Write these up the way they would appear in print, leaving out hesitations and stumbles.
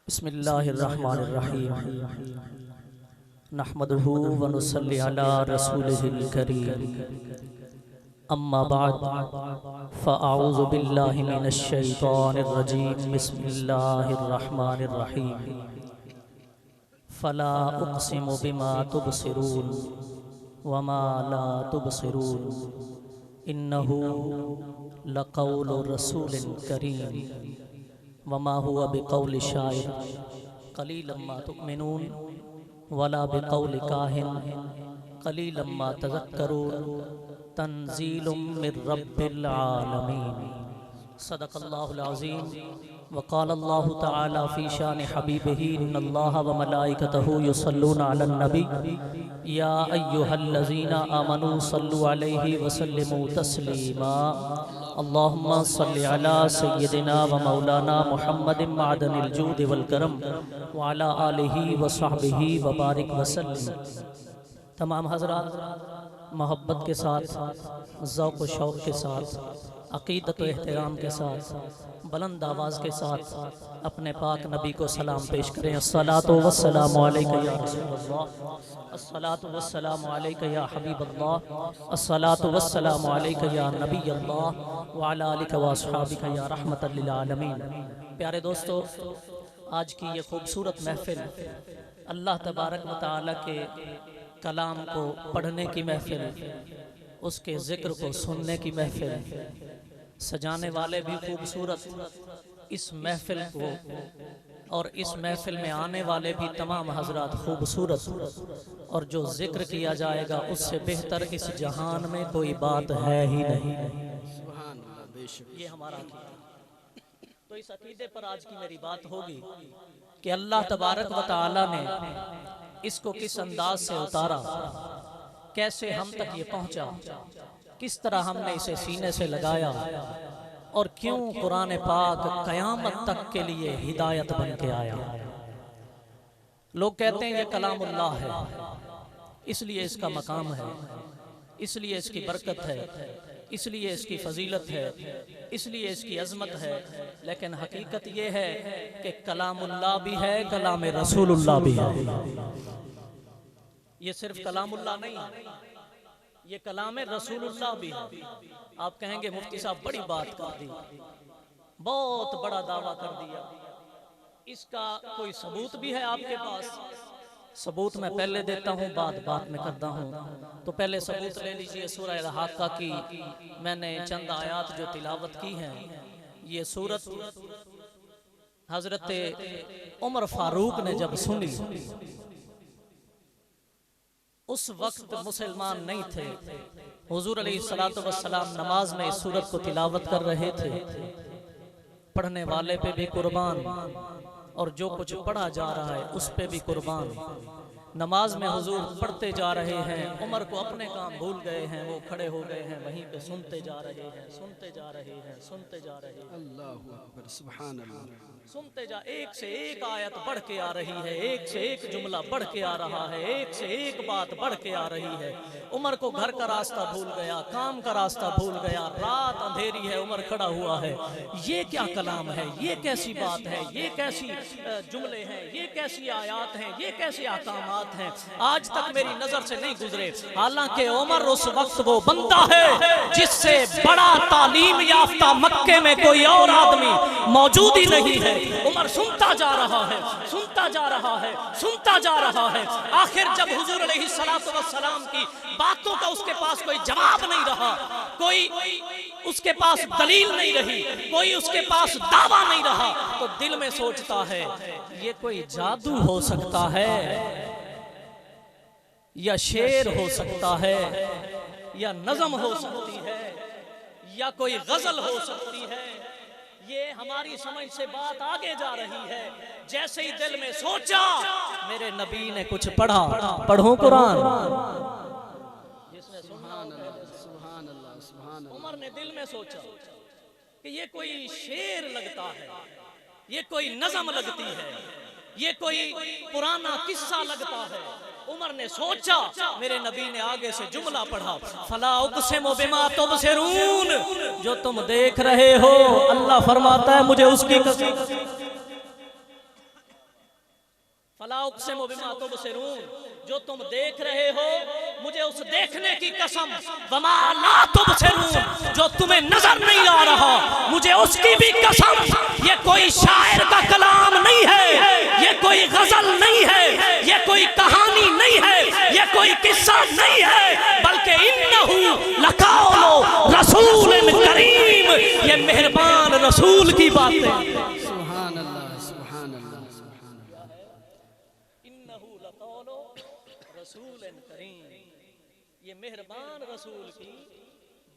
بسم اللہ الرحمن الرحیم نحمدہ ونصلی علی رسولہ الکریم اما بعد فاعوذ باللہ من الشیطان الرجیم بسم اللہ الرحمن الرحیم فلا اقسم بما تبصرون وما لا تبصرون انہ لقول رسول کریم وما هو بقول شاعر قلیلا ما تؤمنون ولا بقول کاہن قلیلا ما تذکرون تنزیل من رب العالمین صدق اللہ العظیم وقال اللہ تعالی فی شان حبیبہ ان اللہ وملائکتہ یصلون علی النبی یا ایہا الذین آمنوا صلوا علیہ وسلموا تسلیما اللہم صلی علی سیدنا و مولانا محمد معدن الجود والکرم وعلی آلہ وصحبہ وبارک وسلم۔ تمام حضرات محبت کے ساتھ، ذوق و شوق کے ساتھ، عقیدت و احترام کے ساتھ، بلند آواز کے ساتھ اپنے پاک نبی کو سلام پیش کریں۔ الصلاۃ والسلام علیکہ یا رسول اللہ، الصلاۃ والسلام علیکہ یا حبیب اللہ، الصلاۃ والسلام علیکہ یا نبی اللہ وعلی آلک و اصحابک یا رحمت للعالمین۔ پیارے دوستو، آج کی یہ خوبصورت محفل اللہ تبارک و تعالی کے کلام کو پڑھنے کی محفل، اس کے ذکر کو سننے کی محفل، سجانے والے بھی خوبصورت، اس محفل کو اور اس محفل میں آنے والے بھی تمام حضرات خوبصورت، اور جو ذکر کیا جائے گا اس سے بہتر اس جہان میں کوئی بات ہے ہی نہیں۔ یہ ہمارا عقیدہ۔ تو اس عقیدے پر آج کی میری بات ہوگی کہ اللہ تبارک و تعالی نے اس کو کس انداز سے اتارا، کیسے ہم تک یہ پہنچا، کس طرح ہم نے اسے سینے سے لگایا، اور کیوں قرآن پاک قیامت تک کے لیے ہدایت بن کے آیا۔ لوگ کہتے ہیں یہ کلام اللہ ہے، اس لیے اس کا مقام ہے، اس لیے اس کی برکت ہے، اس لیے اس کی فضیلت ہے، اس لیے اس کی عظمت ہے، لیکن حقیقت یہ ہے کہ کلام اللہ بھی ہے، کلام رسول اللہ بھی ہے۔ یہ صرف کلام اللہ نہیں ہے، یہ کلام رسول اللہ بھی ہے۔ آپ کہیں گے مفتی صاحب بڑی بات کر دی، بہت بڑا دعویٰ کر دیا، اس کا کوئی ثبوت بھی ہے آپ کے پاس؟ ثبوت میں پہلے دیتا ہوں، بات میں کرتا ہوں۔ تو پہلے ثبوت لے لیجئے سورہ الحاقہ کی، میں نے چند آیات جو تلاوت کی ہیں۔ یہ سورت حضرت عمر فاروق نے جب سنی، اس وقت مسلمان نہیں تھے، حضور علیہ السلام نماز میں اس سورت کو تلاوت کر رہے تھے، پڑھنے والے پہ بھی قربان، اور جو کچھ پڑھا جا رہا ہے اس پہ بھی قربان۔ نماز میں حضور پڑھتے جا رہے ہیں، عمر کو اپنے کام بھول گئے ہیں، وہ کھڑے ہو گئے ہیں، وہیں پہ سنتے جا رہے ہیں، سنتے جا رہے ہیں، سنتے جا رہے ہیں۔ اللہ اکبر، سبحان اللہ۔ سنتے جا، ایک سے ایک آیت بڑھ کے آ رہی ہے، ایک سے ایک جملہ بڑھ کے آ رہا ہے، ایک سے ایک بات بڑھ کے آ رہی ہے۔ عمر کو گھر کا راستہ بھول گیا، کام کا راستہ بھول گیا، رات اندھیری ہے، عمر کھڑا ہوا ہے۔ یہ کیا کلام ہے، یہ کیسی بات ہے، یہ کیسی جملے ہیں، یہ کیسی آیات ہیں، یہ کیسے احکامات ہیں، آج تک میری نظر سے نہیں گزرے۔ حالانکہ عمر اس وقت وہ بنتا ہے جس سے بڑا تعلیم یافتہ مکے میں کوئی اور آدمی موجود ہی نہیں ہے۔ عمر سنتا جا رہا ہے، سنتا جا رہا ہے، سنتا جا رہا ہے۔ آخر جب حضور علیہ السلام کی باتوں کا اس کے پاس کوئی جواب نہیں رہا، کوئی اس کے پاس دلیل نہیں رہی، کوئی اس کے پاس دعویٰ نہیں رہا، تو دل میں سوچتا ہے یہ کوئی جادو ہو سکتا ہے، یا شعر ہو سکتا ہے، یا نظم ہو سکتی ہے، یا کوئی غزل ہو سکتی ہے۔ یہ ہماری سمجھ سے بات آگے جا رہی ہے۔ جیسے ہی دل میں سوچا، میرے نبی نے کچھ پڑھا، پڑھوں قرآن۔ جس نے سبحان اللہ، عمر نے دل میں سوچا کہ یہ کوئی شعر لگتا ہے، یہ کوئی نظم لگتی ہے، یہ کوئی پرانا قصہ لگتا ہے۔ عمر نے سوچا، میرے نبی نے آگے سے جملہ پڑھا، فلا اقسم بما تبصرون، جو تم دیکھ رہے ہو اللہ فرماتا ہے مجھے اس کی قسم، فلا اقسم بما تبصرون، جو تم دیکھ رہے ہو مجھے اس دیکھنے کی قسم، وما لا تبصرون، جو تمہیں نظر نہیں آ رہا مجھے اس کی بھی قسم۔ یہ کوئی شاعر کا کلام نہیں ہے، یہ کوئی غزل نہیں ہے، یہ کوئی کہانی نہیں ہے، یہ کوئی قصہ نہیں ہے، بلکہ انہو لقول رسول کریم، یہ مہربان رسول کی باتیں۔ سبحان اللہ سبحان اللہ سبحان اللہ۔ انہو لقول رسول کریم، یہ مہربان رسول کی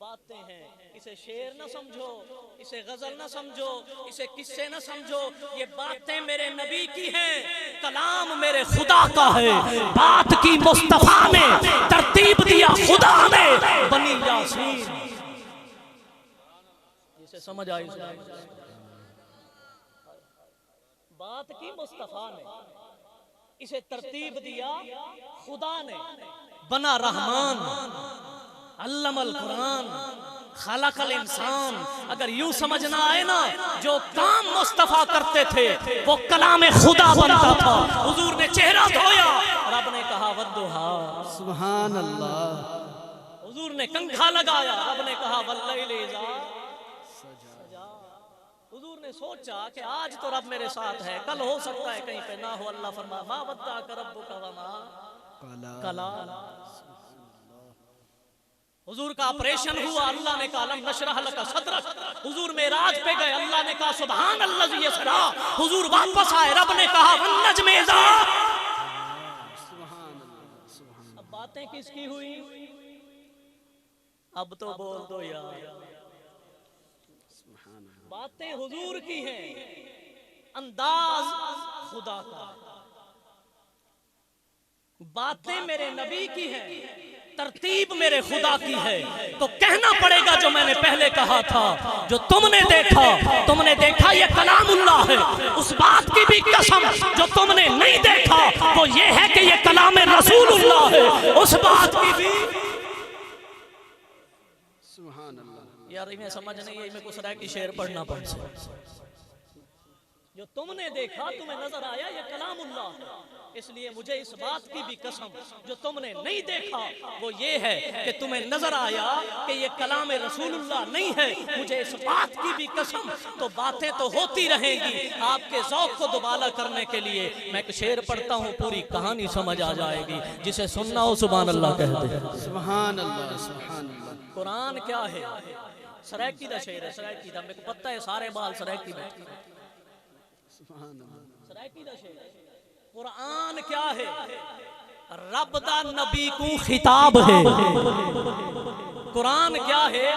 باتیں ہیں۔ اسے شعر نہ سمجھو، اسے غزل نہ سمجھو، اسے قصے نہ سمجھو، یہ باتیں میرے نبی کی ہیں، کلام میرے خدا کا ہے۔ بات کی مصطفیٰ نے، ترتیب دیا خدا نے، بنی یاسین۔ اسے سمجھ آئی؟ بات کی مصطفیٰ نے، اسے ترتیب دیا خدا نے، بنا رحمان، علم القرآن، خلق الانسان۔ اگر یوں سمجھنا آئے نا، جو کام مصطفیٰ کرتے تھے وہ کلام خدا بنتا تھا۔ حضور نے چہرہ دھویا، رب نے کہا ودھا، سبحان اللہ۔ حضور نے کنکھا لگایا، رب نے کہا واللیل اذا سجا۔ حضور نے سوچا کہ آج تو رب میرے ساتھ ہے، کل ہو سکتا ہے کہیں پہ نہ ہو۔ اللہ فرمایا ما ودعک ربک وما قلی۔ حضور کا آپریشن ہوا، اللہ نے کہا لم نشرح لک صدرک۔ حضور معراج پہ گئے، اللہ نے کہا سبحان الذی یسری۔ حضور واپس آئے، رب نے کہا والنجم اذا۔ اب باتیں کس کی ہوئی؟ اب تو بول دو یار۔ باتیں حضور کی ہیں، انداز خدا کا۔ باتیں میرے نبی کی ہیں، ترتیب میرے خدا کی ہے۔ تو کہنا پڑے گا جو میں نے پہلے کہا تھا، جو تم نے دیکھا، تم نے دیکھا یہ کلام اللہ ہے۔ اس بات کی بھی قسم جو تم نے نہیں دیکھا وہ یہ ہے کہ یہ کلام رسول اللہ ہے۔ اس بات کی بھی سبحان اللہ۔ یار میں سمجھ نہیں ہے، میں کچھ رہ کی شعر پڑھنا پڑ سے۔ جو تم نے دیکھا، تمہیں نظر آیا، یہ کلام اللہ ہے۔ اس لیے مجھے اس بات کی بھی قسم جو تم نے نہیں دیکھا وہ یہ ہے کہ تمہیں نظر آیا کہ یہ کلام رسول اللہ نہیں ہے، مجھے اس بات کی بھی قسم۔ تو باتیں تو ہوتی رہیں گی، آپ کے ذوق کو دوبالا کرنے کے لیے میں ایک شعر پڑھتا ہوں، پوری کہانی سمجھ آ جائے گی۔ جسے سننا ہو سبحان اللہ کہہ دے۔ سبحان اللہ سبحان اللہ۔ قرآن کیا ہے؟ سرائکی دا شعر ہے، سرائکی دا، میرے کو پتہ ہے سارے بال سرائکی بیٹھتے ہیں۔ سرائکی دا شعر ہے۔ قرآن کیا ہے؟ رب دا نبی کو خطاب ہے۔ قرآن کیا ہے؟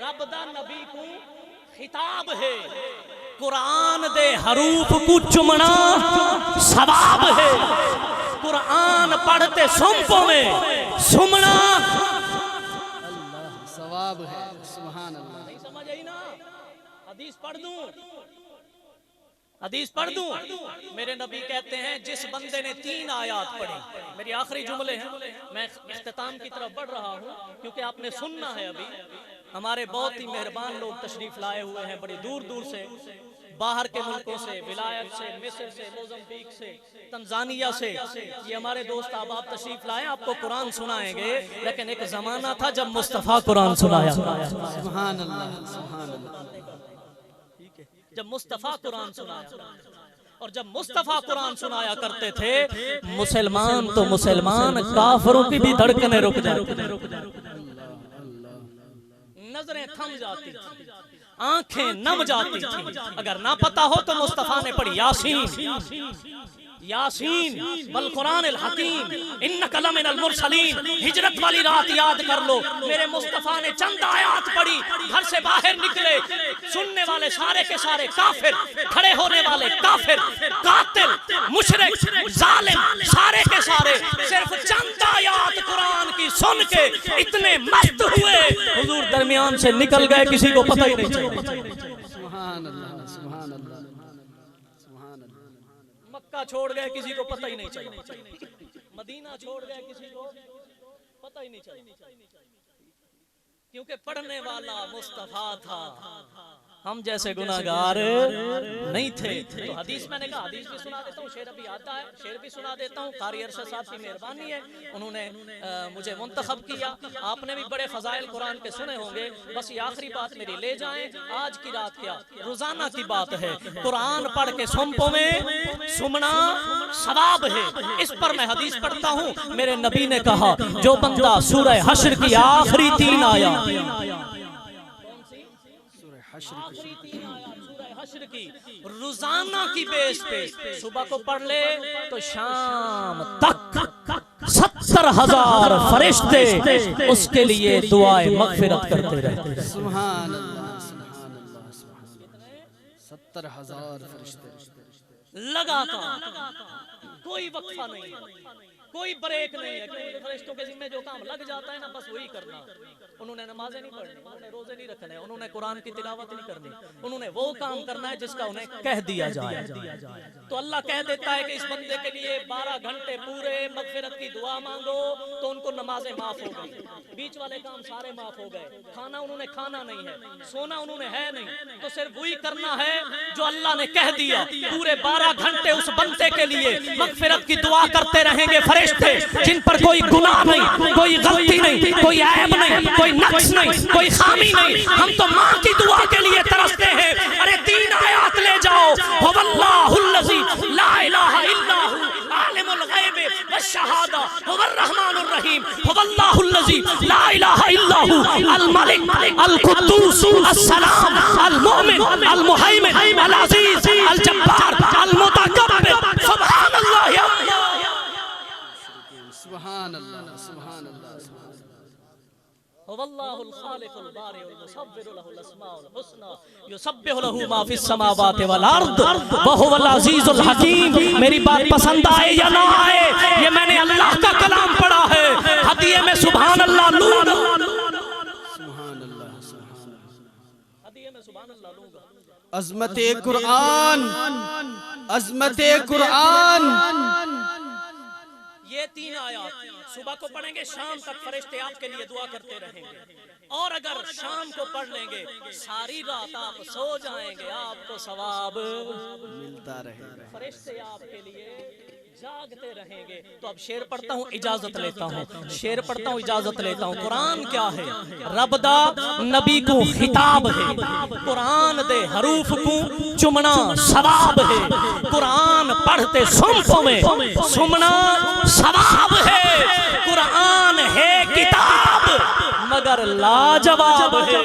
رب دا نبی کو خطاب ہے۔ قرآن دے حروف کو چمنا ثواب ہے۔ قرآن پڑھتے سنپوں میں سمنا اللہ ثواب ہے۔ سبحان اللہ۔ نہیں سمجھ آئی نا؟ حدیث پڑھ دوں، حدیث پڑھ دوں۔ میرے نبی کہتے ہیں جس بندے نے 3 آیات پڑھی، میری آخری جملے ہیں، میں اختتام کی طرف بڑھ رہا ہوں کیونکہ آپ نے سننا ہے۔ ابھی ہمارے بہت ہی مہربان لوگ تشریف لائے ہوئے ہیں، بڑی دور دور سے، باہر کے ملکوں سے، ولایت سے، مصر سے، موزمبیق سے، تنزانیہ سے، یہ ہمارے دوست احباب تشریف لائے، آپ کو قرآن سنائیں گے۔ لیکن ایک زمانہ تھا جب مصطفیٰ قرآن سنایا، سبحان اللہ سبحان اللہ۔ جب مصطفیٰ قرآن سنایا، اور جب مصطفیٰ قرآن سنایا کرتے تھے، مسلمان تو مسلمان، کافروں کی بھی دھڑکنیں رک جاتی، نظریں تھم جاتی تھی، آنکھیں نم جاتی تھی۔ اگر نہ پتا ہو تو مصطفیٰ نے پڑھی یاسین، یاسین والقرآن الحکیم انک لمن المرسلین۔ ہجرت والی رات یاد کر لو، میرے مصطفیٰ نے چند آیات پڑھی، گھر سے باہر نکلے، سننے والے سارے کے سارے کافر، کھڑے ہونے والے کافر، قاتل، مشرک، ظالم، سارے کے سارے صرف چند آیات قرآن کی سن کے اتنے مست ہوئے، حضور درمیان سے نکل گئے، کسی کو پتہ ہی نہیں چلا۔ سبحان اللہ سبحان اللہ۔ مکہ چھوڑ گئے، کسی کو پتہ ہی نہیں چلا۔ مدینہ چھوڑ گئے، کسی کو پتہ ہی نہیں چلا، کیونکہ پڑھنے والا مصطفیٰ تھا، ہم جیسے گناہگار نہیں تھے. تو حدیث میں نے کہا حدیث بھی سنا دیتا ہوں, شعر ابھی آتا ہے, شعر بھی سنا دیتا ہوں. قاری ارشد صاحب کی مہربانی ہے, انہوں نے مجھے منتخب کیا. آپ نے بھی بڑے فضائل قرآن کے سنے ہوں گے. بس یہ آخری بات میری لے جائیں, آج کی رات کیا روزانہ کی بات ہے, قرآن پڑھ کے سنپوں میں سمنا ثواب ہے. اس پر میں حدیث پڑھتا ہوں. میرے نبی نے کہا جو بندہ سورہ حشر کی آخری 3 آیات, آخری 3 آیات سورہ حشر کی روزانہ کی بیس پہ صبح کو پڑھ لے تو شام تک 70,000 فرشتے اس کے لیے دعائیں مغفرت کرتے رہتے ہیں. سبحان اللہ سبحان اللہ سبحان اللہ. 70,000 فرشتے لگاتار, کوئی وقفہ نہیں, کوئی بریک نہیں ہے. کیونکہ فرشتوں کے ذمہ جو کام لگ جاتا ہے نا بس وہی کرنا. انہوں نے نمازیں نہیں پڑھنی, انہوں نے روزے نہیں رکھنے, انہوں نے قرآن کی تلاوت نہیں کرنی, انہوں نے وہ کام کرنا ہے جس کا انہیں کہہ دیا جائے. تو اللہ کہہ دیتا ہے کہ اس بندے کے لیے 12 گھنٹے پورے مغفرت کی دعا مانگو تو ان کو نمازیں معاف ہو گئی, بیچ والے کام سارے معاف ہو گئے. کھانا انہوں نے کھانا نہیں ہے, سونا انہوں نے ہے نہیں, تو صرف وہی کرنا ہے جو اللہ نے کہہ دیا. پورے 12 گھنٹے اس بندے کے لیے مغفرت کی دعا کرتے رہیں گے فرشتے, جن پر کوئی گناہ نہیں, کوئی غلطی نہیں, کوئی عیب نہیں, کوئی نقص نہیں, کوئی خامی نہیں. ہم تو ماں کی دعا کے لیے ترستے ہیں. ارے 3 آیات لے جاؤ, هو اللہ الذی لا الہ الا هو عالم الغیب والشہادہ هو الرحمن الرحیم, هو اللہ الذی لا الہ الا هو الملک القدوس السلام المؤمن المہیمن العزیز الجبار المتکبر. سبحان اللہ سبحان اللہ سبحان اللہ. هو اللہ الخالق البارئ المصور له الاسماء الحسنى یسبح له ما فی السماوات والارض وهو العزیز الحکیم. میری بات پسند آئے یا نہ آئے, یہ میں نے اللہ کا کلام پڑھا ہے. ہدیے میں سبحان اللہ لوں گا, سبحان اللہ سبحان اللہ. ہدیے میں سبحان اللہ لوں گا. عظمت قرآن, عظمت قرآن. یہ 3 آیات صبح کو پڑھیں گے, شام تک فرشتے آپ کے لیے دعا کرتے رہیں گے. اور اگر شام کو پڑھ لیں گے ساری رات آپ سو جائیں گے, آپ کو ثواب ملتا رہے گا. فرشتے آپ کے لیے جاگتے رہیں گے. تو اب شعر پڑھتا ہوں, اجازت لیتا ہوں, شعر پڑھتا ہوں, اجازت لیتا ہوں. قرآن کیا ہے؟ رب دا نبی کو خطاب ہے. قرآن دے حروف کو چمنا ثواب ہے. قرآن پڑھتے سنپوں میں سمنا ثواب ہے. قرآن ہے کتاب مگر لاجواب ہے.